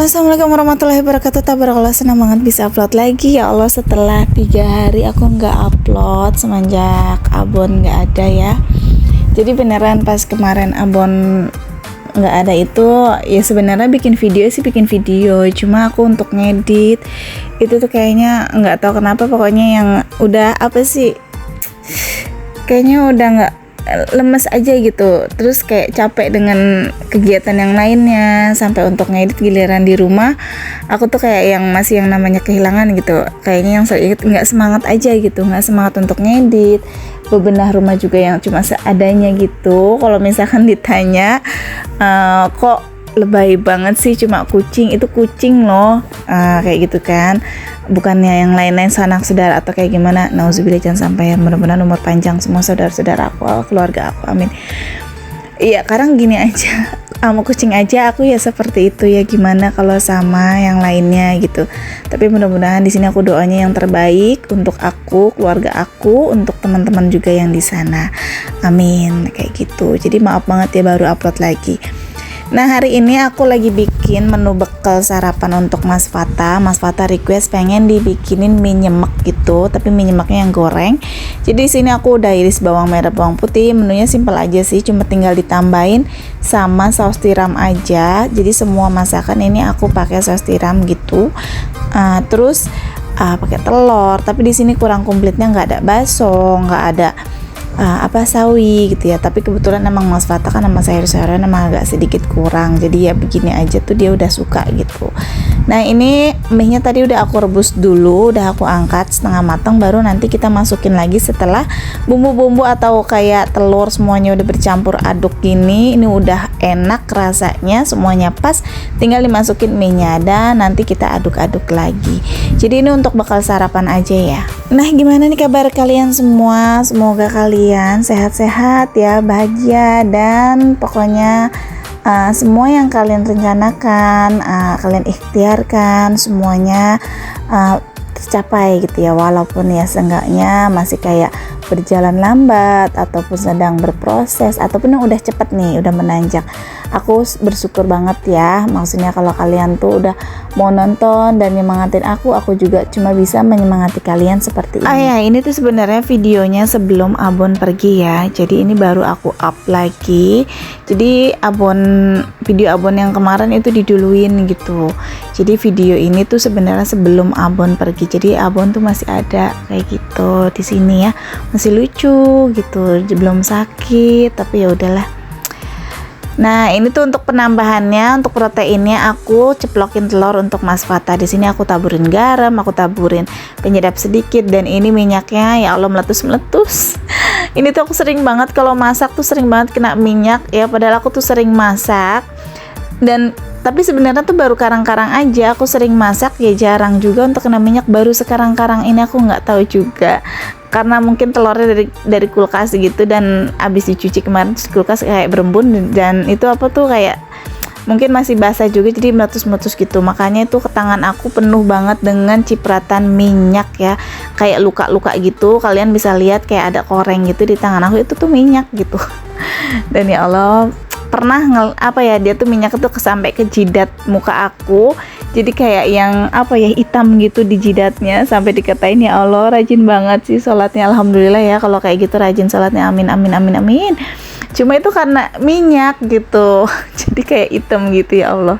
Halo, assalamualaikum warahmatullahi wabarakatuh. Tabarakallah, senang banget bisa upload lagi. Ya Allah, setelah 3 hari aku nggak upload semenjak Abon nggak ada ya. Jadi beneran pas kemarin Abon nggak ada itu, ya sebenarnya bikin video, cuma aku untuk ngedit itu tuh kayaknya nggak tahu kenapa, pokoknya yang udah apa sih, kayaknya udah nggak, lemes aja gitu. Terus kayak capek dengan kegiatan yang lainnya, sampai untuk ngedit giliran di rumah aku tuh kayak yang masih yang namanya kehilangan gitu, kayaknya yang nggak semangat aja gitu, nggak semangat untuk ngedit, bebenah rumah juga yang cuma seadanya gitu. Kalau misalkan ditanya kok lebay banget sih cuma kucing, itu kucing loh, kayak gitu kan, bukannya yang lain-lain sanak saudara atau kayak gimana. Nauzubillah, jangan sampai ya, mudah-mudahan umur panjang semua saudara-saudara aku, keluarga aku, amin. Iya, kadang gini aja, sama kucing aja aku ya seperti itu ya, gimana kalau sama yang lainnya gitu. Tapi mudah-mudahan di sini aku doanya yang terbaik untuk aku, keluarga aku, untuk teman-teman juga yang di sana, amin, kayak gitu. Jadi maaf banget ya baru upload lagi. Nah, hari ini aku lagi bikin menu bekal sarapan untuk Mas Fata. Mas Fata request pengen dibikinin mie nyemek gitu, tapi mie nyemeknya yang goreng. Jadi sini aku udah iris bawang merah, bawang putih. Menunya simpel aja sih, cuma tinggal ditambahin sama saus tiram aja. Jadi semua masakan ini aku pakai saus tiram gitu. Terus pakai telur, tapi di sini kurang komplitnya, nggak ada bakso, nggak ada sawi gitu ya. Tapi kebetulan emang Mas Fata kan sama sayur-sayuran emang agak sedikit kurang, jadi ya begini aja tuh dia udah suka gitu. Nah, ini mie-nya tadi udah aku rebus dulu, udah aku angkat setengah matang, baru nanti kita masukin lagi setelah bumbu-bumbu atau kayak telur semuanya udah bercampur aduk gini. Ini udah enak rasanya, semuanya pas, tinggal dimasukin mie-nya dan nanti kita aduk-aduk lagi. Jadi ini untuk bekal sarapan aja ya. Nah, gimana nih kabar kalian semua? Semoga kalian sehat-sehat ya, bahagia, dan pokoknya semua yang kalian rencanakan, kalian ikhtiarkan, semuanya tercapai gitu ya. Walaupun ya seenggaknya masih kayak berjalan lambat, ataupun sedang berproses, ataupun yang udah cepet nih, udah menanjak. Aku bersyukur banget ya, maksudnya kalau kalian tuh udah mau nonton dan nyemangatin aku juga cuma bisa menyemangati kalian seperti ini. Ya, ini tuh sebenarnya videonya sebelum Abon pergi ya, jadi ini baru aku up lagi. Jadi video Abon yang kemarin itu diduluin gitu. Jadi video ini tuh sebenarnya sebelum Abon pergi, jadi Abon tuh masih ada kayak gitu di sini ya, masih lucu gitu, belum sakit, tapi ya udahlah. Nah, ini tuh untuk penambahannya, untuk proteinnya aku ceplokin telur untuk Mas Fata. Di sini aku taburin garam, aku taburin penyedap sedikit, dan ini minyaknya ya Allah meletus-meletus. Ini tuh aku sering banget kalau masak tuh sering banget kena minyak ya, padahal aku tuh sering masak. Tapi sebenarnya tuh baru karang-karang aja aku sering masak ya, jarang juga untuk kena minyak. Baru sekarang-karang ini aku nggak tahu juga, karena mungkin telurnya dari kulkas gitu, dan abis dicuci kemarin kulkas kayak berembun, dan itu apa tuh kayak mungkin masih basah juga, jadi meletus-meletus gitu. Makanya itu ke tangan aku penuh banget dengan cipratan minyak ya, kayak luka-luka gitu. Kalian bisa lihat kayak ada koreng gitu di tangan aku, itu tuh minyak gitu. Dan ya Allah, pernah dia tuh minyak itu sampai ke jidat muka aku, jadi kayak yang hitam gitu di jidatnya, sampai dikatain ya Allah rajin banget sih sholatnya, alhamdulillah ya kalau kayak gitu rajin sholatnya, amin amin amin amin. Cuma itu karena minyak gitu jadi kayak hitam gitu ya Allah.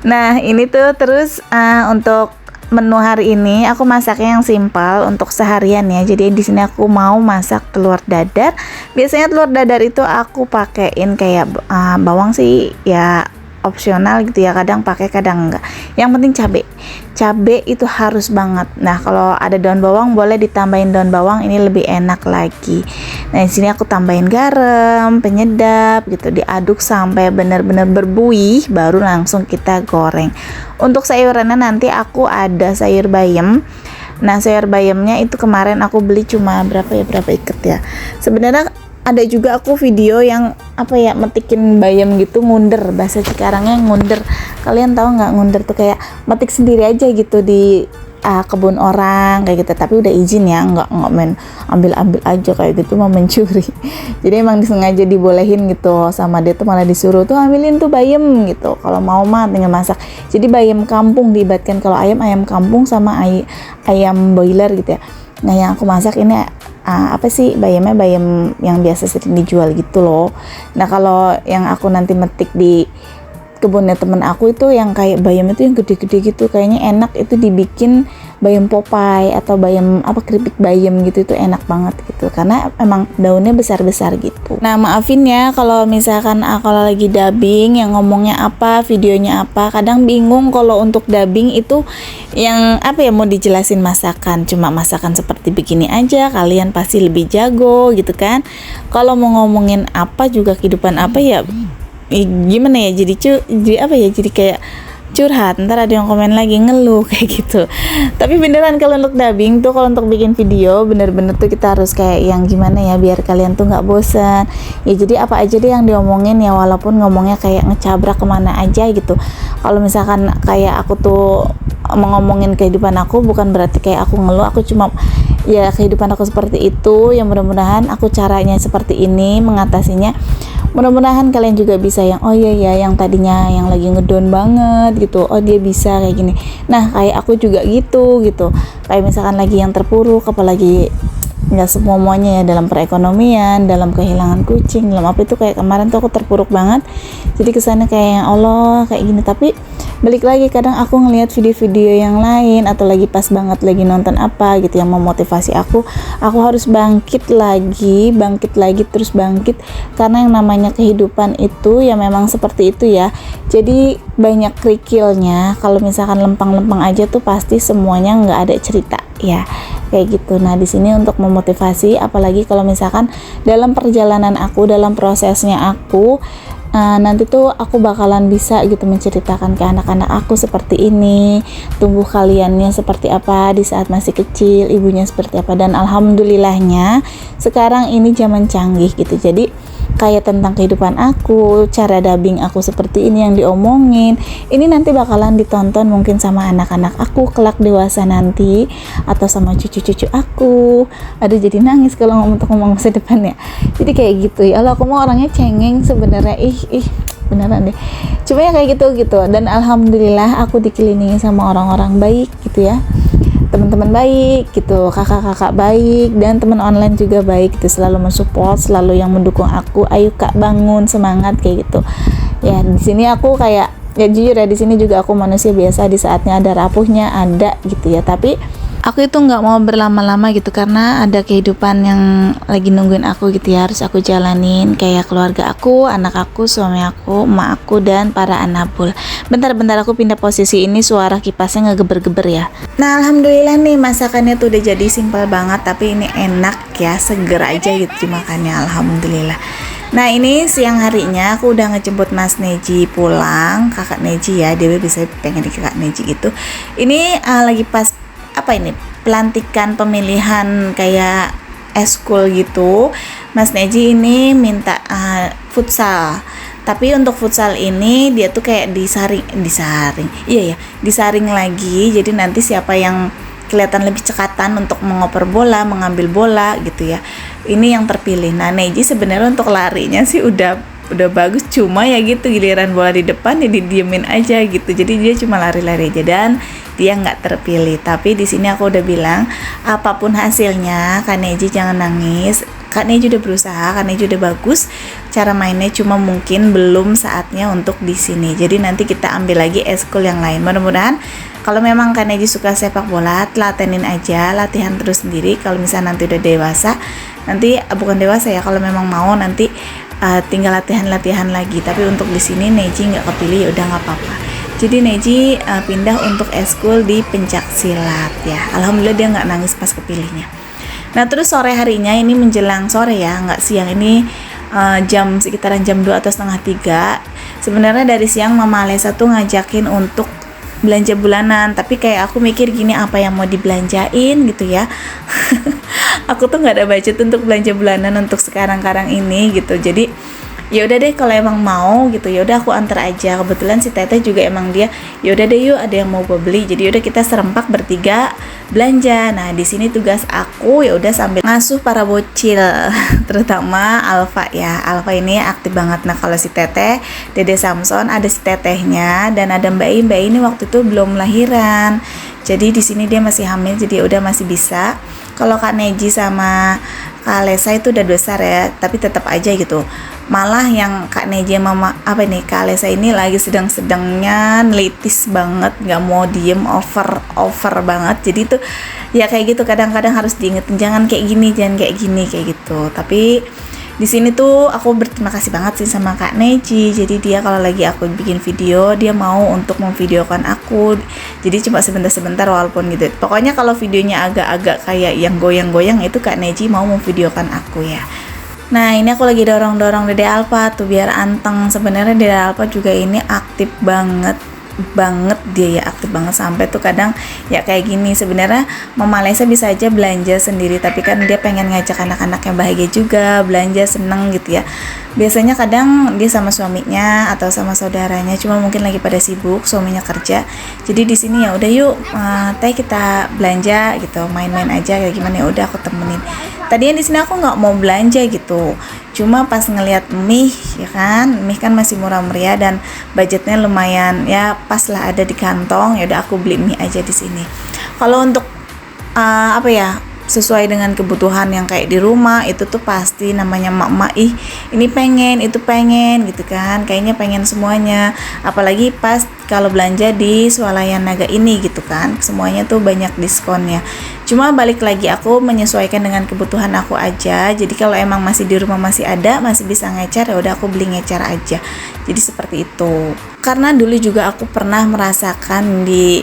Nah, ini tuh terus untuk menu hari ini aku masaknya yang simpel untuk seharian ya. Jadi di sini aku mau masak telur dadar. Biasanya telur dadar itu aku pakein kayak bawang sih ya, opsional gitu ya, kadang pakai kadang enggak. Yang penting cabe itu harus banget. Nah, kalau ada daun bawang boleh ditambahin daun bawang, ini lebih enak lagi. Nah, di sini aku tambahin garam, penyedap gitu, diaduk sampai benar-benar berbuih, baru langsung kita goreng. Untuk sayurannya nanti aku ada sayur bayam. Nah, sayur bayamnya itu kemarin aku beli cuma berapa ikat ya. Sebenarnya ada juga aku video yang metikin bayam gitu, ngunder, bahasa Cikarangnya ngunder. Kalian tahu nggak ngunder tuh? Kayak metik sendiri aja gitu di kebun orang kayak gitu, tapi udah izin ya, nggak main ambil aja kayak gitu, mau mencuri. Jadi emang disengaja dibolehin gitu sama dia tuh, malah disuruh tuh ambilin tuh bayam gitu, kalau mau mah tinggal masak. Jadi bayam kampung diibaratkan, kalau ayam kampung sama ayam boiler gitu ya. Nah yang aku masak ini apa sih, bayamnya bayam yang biasa sering dijual gitu loh. Nah kalau yang aku nanti metik di kebunnya temen aku itu yang kayak bayam itu yang gede-gede gitu, kayaknya enak itu dibikin bayam Popeye atau bayam keripik bayam gitu, itu enak banget gitu karena emang daunnya besar-besar gitu. Nah maafin ya kalau misalkan kalau lagi dubbing yang ngomongnya apa, videonya apa, kadang bingung kalau untuk dubbing itu yang mau dijelasin masakan, cuma masakan seperti begini aja, kalian pasti lebih jago gitu kan. Kalau mau ngomongin apa juga kehidupan apa ya gimana ya, jadi kayak curhat, ntar ada yang komen lagi ngeluh kayak gitu. Tapi beneran kalau untuk dubbing tuh, kalau untuk bikin video bener-bener tuh kita harus kayak yang gimana ya, biar kalian tuh nggak bosan ya. Jadi apa aja deh yang diomongin ya, walaupun ngomongnya kayak ngecabrak kemana aja gitu. Kalau misalkan kayak aku tuh ngomongin kehidupan aku, bukan berarti kayak aku ngeluh, aku cuma ya kehidupan aku seperti itu ya, mudah-mudahan aku caranya seperti ini mengatasinya. Mudah-mudahan kalian juga bisa yang oh iya ya, yang tadinya yang lagi ngedown banget gitu, oh dia bisa kayak gini. Nah kayak aku juga gitu kayak misalkan lagi yang terpuruk, apalagi nggak semuanya ya, dalam perekonomian, dalam kehilangan kucing, dalam apa itu, kayak kemarin tuh aku terpuruk banget, jadi kesannya kayak Allah kayak gini. Tapi balik lagi, kadang aku ngelihat video-video yang lain atau lagi pas banget lagi nonton apa gitu yang memotivasi aku harus bangkit lagi, terus bangkit, karena yang namanya kehidupan itu ya memang seperti itu ya. Jadi banyak kerikilnya, kalau misalkan lempang-lempang aja tuh pasti semuanya nggak ada cerita ya, kayak gitu. Nah di sini untuk memotivasi, apalagi kalau misalkan dalam perjalanan aku, dalam prosesnya aku nanti tuh aku bakalan bisa gitu menceritakan ke anak-anak aku seperti ini, tumbuh kaliannya seperti apa di saat masih kecil, ibunya seperti apa, dan alhamdulillahnya sekarang ini zaman canggih gitu. Jadi kayak tentang kehidupan aku, cara dubbing aku seperti ini yang diomongin, ini nanti bakalan ditonton mungkin sama anak-anak aku kelak dewasa nanti, atau sama cucu-cucu aku. Aduh jadi nangis kalau ngomong masa depan ya. Jadi kayak gitu ya Allah, aku mau orangnya cengeng sebenarnya, beneran deh, cuma ya kayak gitu. Dan alhamdulillah aku dikelilingi sama orang-orang baik gitu ya, teman-teman baik gitu, kakak-kakak baik, dan teman online juga baik gitu, selalu mensupport, selalu yang mendukung aku, ayo kak bangun, semangat kayak gitu ya. Di sini aku kayak ya jujur ya, di sini juga aku manusia biasa, di saatnya ada rapuhnya ada gitu ya, tapi aku itu nggak mau berlama-lama gitu karena ada kehidupan yang lagi nungguin aku gitu ya, harus aku jalanin, kayak keluarga aku, anak aku, suami aku, emak aku, dan para anabul. Bentar aku pindah posisi, ini suara kipasnya ngegeber-geber ya. Nah alhamdulillah nih masakannya tuh udah jadi, simpel banget tapi ini enak ya, seger aja gitu dimakannya, alhamdulillah. Nah ini siang harinya aku udah ngejemput Mas Neji pulang, kakak Neji ya, dia bisa pengen di kakak Neji gitu. Ini lagi pas pelantikan pemilihan kayak eskul gitu. Mas Neji ini minta futsal, tapi untuk futsal ini dia tuh kayak disaring lagi, jadi nanti siapa yang kelihatan lebih cekatan untuk mengoper bola, mengambil bola gitu ya, ini yang terpilih. Nah Neji sebenarnya untuk larinya sih udah bagus, cuma ya gitu, giliran bola di depan ya didiemin aja gitu, jadi dia cuma lari-lari aja dan dia nggak terpilih. Tapi di sini aku udah bilang apapun hasilnya Kak Neji jangan nangis, Kak Neji udah berusaha, Kak Neji udah bagus cara mainnya, cuma mungkin belum saatnya untuk di sini, jadi nanti kita ambil lagi eskul yang lain. Mudah-mudahan kalau memang Kak Neji suka sepak bola, telatenin aja, latihan terus sendiri. Kalau misalnya nanti udah dewasa, nanti bukan dewasa ya, kalau memang mau nanti tinggal latihan lagi. Tapi untuk di sini Neji nggak kepilih, ya udah nggak apa-apa. Jadi Neji pindah untuk eskul di pencak silat ya. Alhamdulillah dia nggak nangis pas kepilihnya. Nah terus sore harinya ini menjelang sore ya, nggak siang, ini sekitaran jam 2 atau setengah 3. Sebenarnya dari siang Mama Alesa tuh ngajakin untuk belanja bulanan, tapi kayak aku mikir gini, apa yang mau dibelanjain gitu ya. Aku tuh nggak ada budget untuk belanja bulanan untuk sekarang ini gitu. Jadi ya udah deh kalau emang mau gitu, ya udah aku antar aja. Kebetulan si Teteh juga emang dia ya udah deh yuk ada yang mau gue beli, jadi udah kita serempak bertiga belanja. Nah di sini tugas aku ya udah sambil ngasuh para bocil terutama Alfa ya. Alfa ini aktif banget. Nah kalau si Teteh, Dede Samson, ada si Tetehnya dan ada Mbak ini waktu itu belum lahiran, jadi di sini dia masih hamil, jadi ya udah masih bisa. Kalau Kak Neji sama Kak Alesa itu udah besar ya, tapi tetap aja gitu. Malah yang Kak Neji sama Kak Alesa ini lagi sedang-sedangnya nelitis banget, nggak mau diem, over banget. Jadi tuh ya kayak gitu, kadang-kadang harus diingetin jangan kayak gini, jangan kayak gini, kayak gitu. Tapi di sini tuh aku berterima kasih banget sih sama Kak Neji. Jadi dia kalau lagi aku bikin video, dia mau untuk memvideokan aku. Jadi cuma sebentar-sebentar walaupun gitu. Pokoknya kalau videonya agak-agak kayak yang goyang-goyang itu Kak Neji mau memvideokan aku ya. Nah ini aku lagi dorong-dorong Dede Alfa tuh biar anteng. Sebenarnya Dede Alfa juga ini aktif banget dia ya, aktif banget sampai tuh kadang ya kayak gini. Sebenarnya Mama Lesa bisa aja belanja sendiri, tapi kan dia pengen ngajak anak-anak yang bahagia juga belanja, seneng gitu ya. Biasanya kadang dia sama suaminya atau sama saudaranya, cuma mungkin lagi pada sibuk, suaminya kerja. Jadi di sini ya udah yuk Teh kita belanja gitu, main-main aja kayak gimana, ya udah aku temenin. Tadinya di sini aku nggak mau belanja gitu, cuma pas ngelihat mie ya kan, mie kan masih murah meriah dan budgetnya lumayan ya, pas lah ada di kantong, ya udah aku beli mie aja di sini. Kalau untuk sesuai dengan kebutuhan yang kayak di rumah itu tuh pasti namanya mak-mak ini pengen, itu pengen gitu kan, kayaknya pengen semuanya. Apalagi pas kalau belanja di Swalayan Naga ini gitu kan, semuanya tuh banyak diskonnya. Cuma balik lagi aku menyesuaikan dengan kebutuhan aku aja. Jadi kalau emang masih di rumah masih ada, masih bisa ngecer, ya udah aku beli ngecer aja. Jadi seperti itu. Karena dulu juga aku pernah merasakan di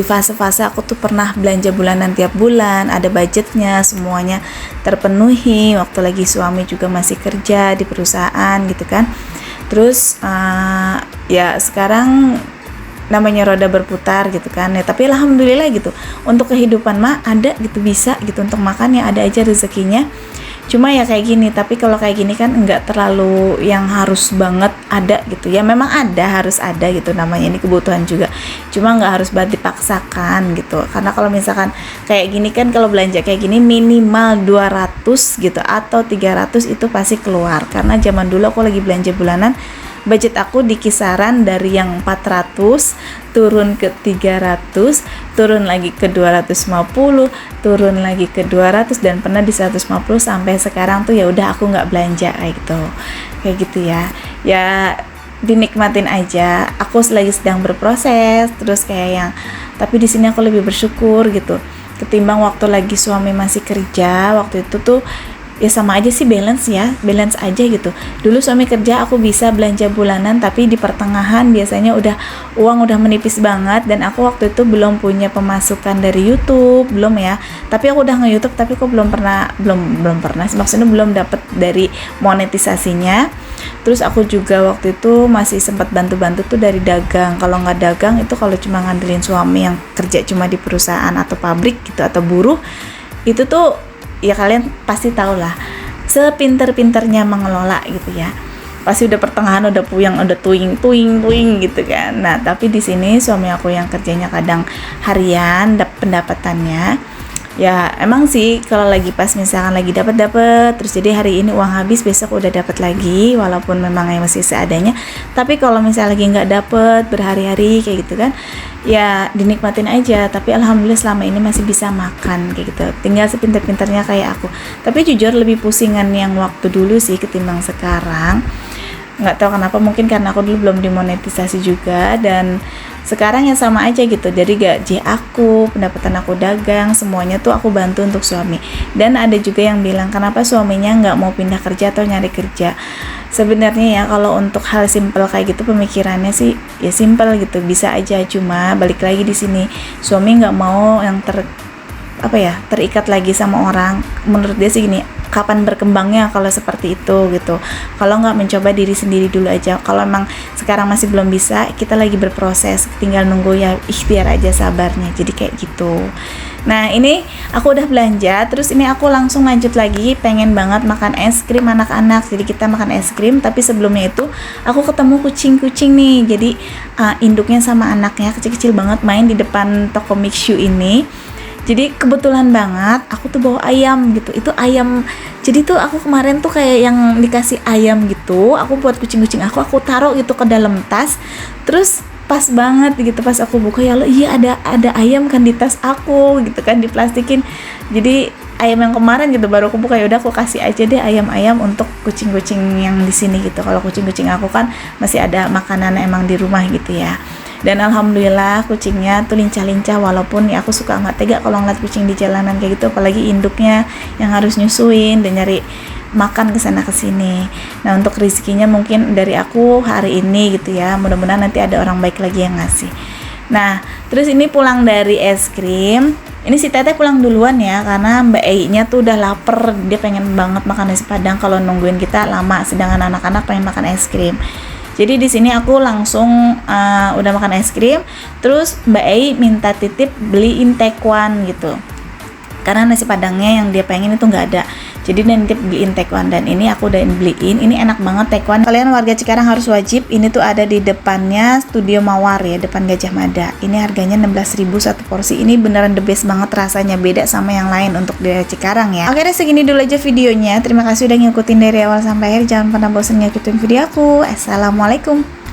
fase-fase aku tuh pernah belanja bulanan tiap bulan, ada budgetnya, semuanya terpenuhi waktu lagi suami juga masih kerja di perusahaan gitu kan. Terus ya sekarang namanya roda berputar gitu kan ya, tapi alhamdulillah gitu untuk kehidupan mah ada gitu, bisa gitu untuk makan ya ada aja rezekinya. Cuma ya kayak gini, tapi kalau kayak gini kan enggak terlalu yang harus banget ada gitu ya, memang harus ada gitu, namanya ini kebutuhan juga, cuma nggak harus banget dipaksakan gitu. Karena kalau misalkan kayak gini kan, kalau belanja kayak gini minimal 200 gitu atau 300 itu pasti keluar. Karena zaman dulu aku lagi belanja bulanan, budget aku di kisaran dari yang 400 turun ke 300, turun lagi ke 250, turun lagi ke 200 dan pernah di 150 sampai sekarang tuh ya udah aku nggak belanja kayak gitu ya. Ya dinikmatin aja. Aku lagi sedang berproses terus kayak yang, tapi di sini aku lebih bersyukur gitu ketimbang waktu lagi suami masih kerja. Waktu itu tuh ya sama aja sih, balance aja gitu. Dulu suami kerja aku bisa belanja bulanan, tapi di pertengahan biasanya uang udah menipis banget, dan aku waktu itu belum punya pemasukan dari YouTube, belum ya. Tapi aku udah nge-YouTube, tapi kok belum pernah maksudnya belum dapet dari monetisasinya. Terus aku juga waktu itu masih sempat bantu-bantu tuh dari dagang. Kalau nggak dagang itu, kalau cuma ngandelin suami yang kerja cuma di perusahaan atau pabrik gitu atau buruh, itu tuh ya kalian pasti tahu lah, sepinter-pinternya mengelola gitu ya, pasti udah pertengahan udah puyeng, udah tuing gitu kan. Nah tapi di sini suami aku yang kerjanya kadang harian pendapatannya, ya emang sih kalau lagi pas misalkan lagi dapat terus, jadi hari ini uang habis, besok udah dapat lagi, walaupun memang masih seadanya. Tapi kalau misalnya lagi nggak dapet berhari-hari kayak gitu kan, ya dinikmatin aja. Tapi alhamdulillah selama ini masih bisa makan kayak gitu, tinggal sepintar-pintarnya kayak aku. Tapi jujur lebih pusingan yang waktu dulu sih ketimbang sekarang. Nggak tahu kenapa, mungkin karena aku dulu belum dimonetisasi juga, dan sekarang ya sama aja gitu. Jadi gaji aku, pendapatan aku dagang, semuanya tuh aku bantu untuk suami. Dan ada juga yang bilang kenapa suaminya nggak mau pindah kerja atau nyari kerja. Sebenarnya ya kalau untuk hal simple kayak gitu, pemikirannya sih ya simple gitu, bisa aja. Cuma balik lagi di sini, suami nggak mau yang terikat lagi sama orang. Menurut dia sih gini, kapan berkembangnya kalau seperti itu gitu. Kalau nggak mencoba diri sendiri dulu aja. Kalau emang sekarang masih belum bisa, kita lagi berproses, tinggal nunggu ya, ikhtiar aja, sabarnya. Jadi kayak gitu. Nah ini aku udah belanja, terus ini aku langsung lanjut lagi, pengen banget makan es krim anak-anak. Jadi kita makan es krim, tapi sebelumnya itu aku ketemu kucing-kucing nih. Jadi induknya sama anaknya kecil-kecil banget main di depan toko Mixu ini. Jadi kebetulan banget aku tuh bawa ayam gitu. Itu ayam. Jadi tuh aku kemarin tuh kayak yang dikasih ayam gitu. Aku buat kucing-kucing aku taruh gitu ke dalam tas. Terus pas banget gitu pas aku buka, ya Allah, iya ada ayam kan di tas aku gitu kan, diplastikin. Jadi ayam yang kemarin gitu baru aku buka, ya udah aku kasih aja deh ayam-ayam untuk kucing-kucing yang di sini gitu. Kalau kucing-kucing aku kan masih ada makanan emang di rumah gitu ya. Dan alhamdulillah kucingnya tuh lincah-lincah, walaupun ya aku suka nggak tega kalau ngeliat kucing di jalanan kayak gitu, apalagi induknya yang harus nyusuin dan nyari makan kesana kesini. Nah untuk rezekinya mungkin dari aku hari ini gitu ya, mudah-mudahan nanti ada orang baik lagi yang ngasih. Nah terus ini pulang dari es krim, ini si Teteh pulang duluan ya, karena Mbak Ei-nya tuh udah lapar, dia pengen banget makan nasi padang kalau nungguin kita lama, sedangkan anak-anak pengen makan es krim. Jadi di sini aku langsung udah makan es krim, terus Mbak Ei minta titip beliin taekwan gitu, karena nasi padangnya yang dia pengen itu nggak ada. Jadi dia nitip beliin taekwan, dan ini aku udah beliin. Ini enak banget taekwan. Kalian warga Cikarang harus wajib. Ini tuh ada di depannya Studio Mawar ya, depan Gajah Mada. Ini harganya 16.000 satu porsi. Ini beneran the best banget rasanya, beda sama yang lain untuk di Cikarang ya. Oke deh, segini dulu aja videonya. Terima kasih udah ngikutin dari awal sampai akhir. Jangan pernah bosan ngikutin video aku. Assalamualaikum.